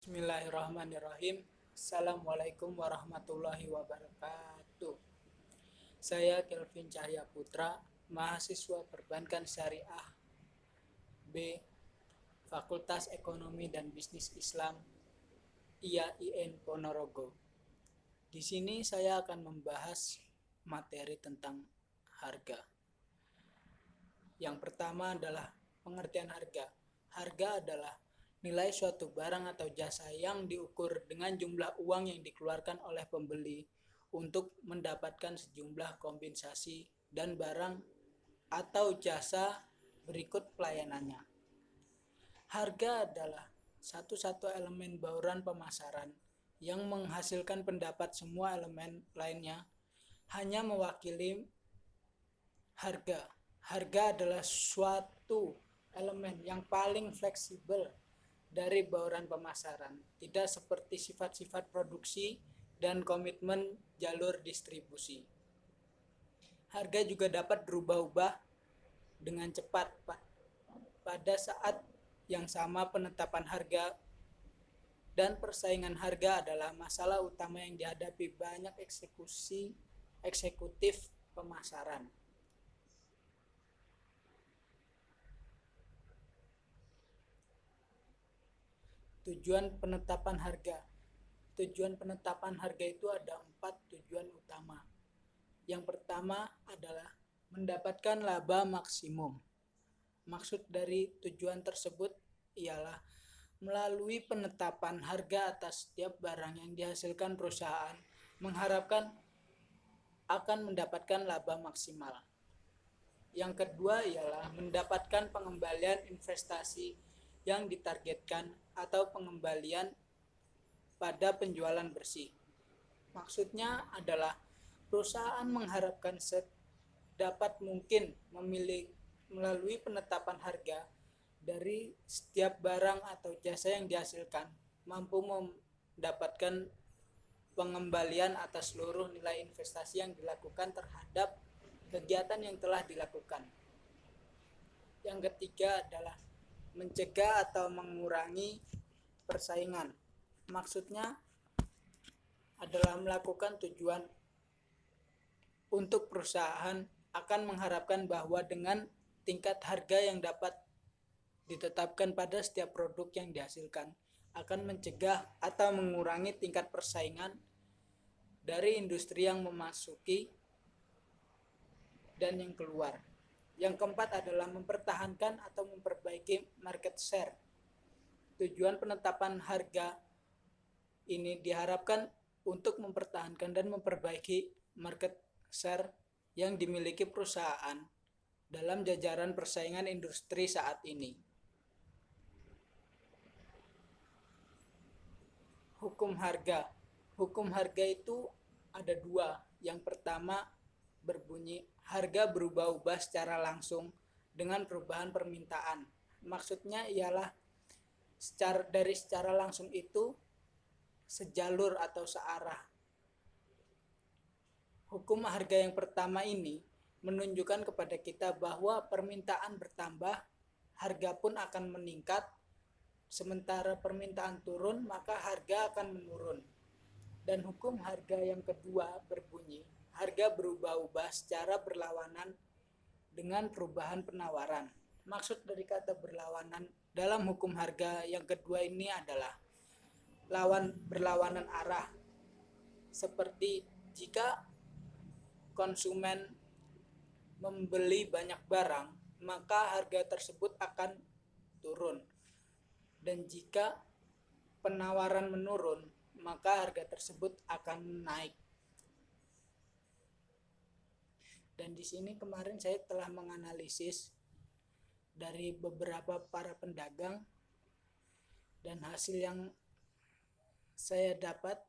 Bismillahirrahmanirrahim. Assalamualaikum warahmatullahi wabarakatuh. Saya Kelvin Cahya Putra, mahasiswa Perbankan Syariah B, Fakultas Ekonomi dan Bisnis Islam IAIN Ponorogo. Di sini saya akan membahas materi tentang harga. Yang pertama adalah pengertian harga. Harga adalah nilai suatu barang atau jasa yang diukur dengan jumlah uang yang dikeluarkan oleh pembeli untuk mendapatkan sejumlah kompensasi dan barang atau jasa berikut pelayanannya. Harga adalah satu-satu elemen bauran pemasaran yang menghasilkan pendapat semua elemen lainnya hanya mewakili harga. Harga adalah suatu elemen yang paling fleksibel dari bauran pemasaran, tidak seperti sifat-sifat produksi dan komitmen jalur distribusi. Harga juga dapat berubah-ubah dengan cepat. Pada saat yang sama, penetapan harga dan persaingan harga adalah masalah utama yang dihadapi banyak eksekutif pemasaran. Tujuan penetapan harga. Tujuan penetapan harga itu ada 4 tujuan utama. Yang pertama adalah mendapatkan laba maksimum. Maksud dari tujuan tersebut ialah melalui penetapan harga atas setiap barang yang dihasilkan perusahaan mengharapkan akan mendapatkan laba maksimal. Yang kedua ialah mendapatkan pengembalian investasi yang ditargetkan atau pengembalian pada penjualan bersih. Maksudnya adalah perusahaan mengharapkan sedapat mungkin melalui penetapan harga dari setiap barang atau jasa yang dihasilkan mampu mendapatkan pengembalian atas seluruh nilai investasi yang dilakukan terhadap kegiatan yang telah dilakukan. Yang ketiga adalah mencegah atau mengurangi persaingan. Maksudnya adalah melakukan tujuan untuk perusahaan akan mengharapkan bahwa dengan tingkat harga yang dapat ditetapkan pada setiap produk yang dihasilkan akan mencegah atau mengurangi tingkat persaingan dari industri yang memasuki dan yang keluar. Yang keempat adalah mempertahankan atau memperbaiki market share. Tujuan penetapan harga ini diharapkan untuk mempertahankan dan memperbaiki market share yang dimiliki perusahaan dalam jajaran persaingan industri saat ini. Hukum harga. Hukum harga itu ada 2. Yang pertama berbunyi harga berubah-ubah secara langsung dengan perubahan permintaan. Maksudnya ialah secara langsung itu sejalur atau searah. Hukum harga yang pertama ini menunjukkan kepada kita bahwa permintaan bertambah, harga pun akan meningkat. Sementara permintaan turun, maka harga akan menurun. Dan hukum harga yang kedua berbunyi harga berubah-ubah secara berlawanan dengan perubahan penawaran. Maksud dari kata berlawanan dalam hukum harga yang kedua ini adalah berlawanan arah. Seperti jika konsumen membeli banyak barang, maka harga tersebut akan turun. Dan jika penawaran menurun, maka harga tersebut akan naik. Dan di sini kemarin saya telah menganalisis dari beberapa para pedagang dan hasil yang saya dapat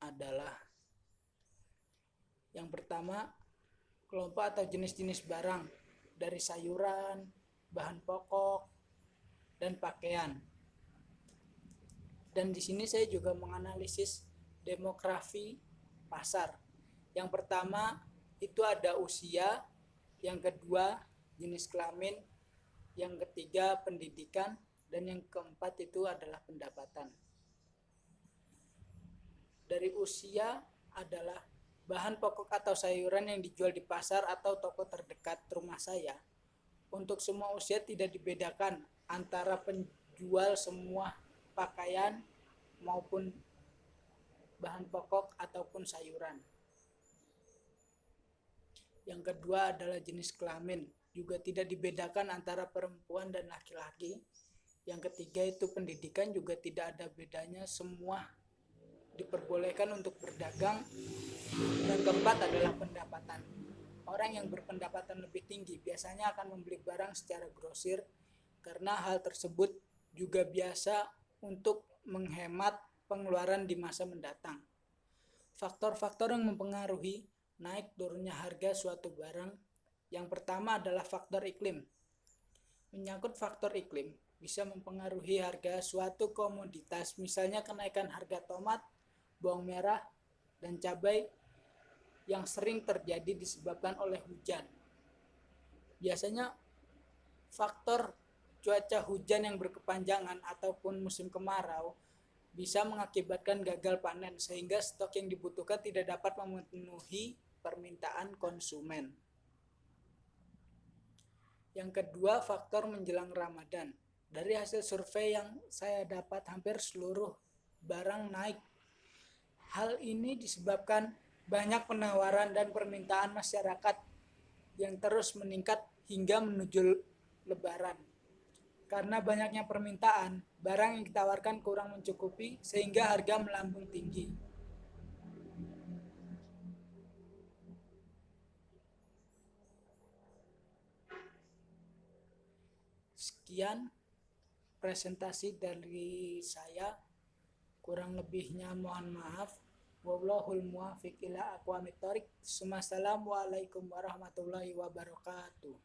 adalah yang pertama, kelompok atau jenis-jenis barang dari sayuran, bahan pokok, dan pakaian. Dan di sini saya juga menganalisis demografi pasar. Yang pertama itu ada usia, yang kedua jenis kelamin, yang ketiga pendidikan, dan yang keempat itu adalah pendapatan. dari usia adalah bahan pokok atau sayuran yang dijual di pasar atau toko terdekat rumah saya. Untuk semua usia tidak dibedakan antara penjual semua pakaian maupun bahan pokok ataupun sayuran. Yang kedua adalah jenis kelamin, juga tidak dibedakan antara perempuan dan laki-laki. Yang ketiga itu pendidikan, juga tidak ada bedanya, semua diperbolehkan untuk berdagang. Dan keempat adalah pendapatan. Orang yang berpendapatan lebih tinggi biasanya akan membeli barang secara grosir, karena hal tersebut juga biasa untuk menghemat pengeluaran di masa mendatang. Faktor-faktor yang mempengaruhi naik turunnya harga suatu barang, yang pertama adalah faktor iklim. Menyangkut faktor iklim bisa mempengaruhi harga suatu komoditas, misalnya kenaikan harga tomat, bawang merah, dan cabai yang sering terjadi disebabkan oleh hujan. Biasanya faktor cuaca hujan yang berkepanjangan ataupun musim kemarau bisa mengakibatkan gagal panen, sehingga stok yang dibutuhkan tidak dapat memenuhi permintaan konsumen. Yang kedua, faktor menjelang Ramadan. Dari hasil survei yang saya dapat, hampir seluruh barang naik. Hal ini disebabkan banyak penawaran dan permintaan masyarakat yang terus meningkat hingga menuju Lebaran. Karena banyaknya permintaan, barang yang ditawarkan kurang mencukupi sehingga harga melambung tinggi. Sekian presentasi dari saya, kurang lebihnya mohon maaf. Wallahul muwaffiq ila aqwamit thoriq. Wassalamualaikum warahmatullahi wabarakatuh.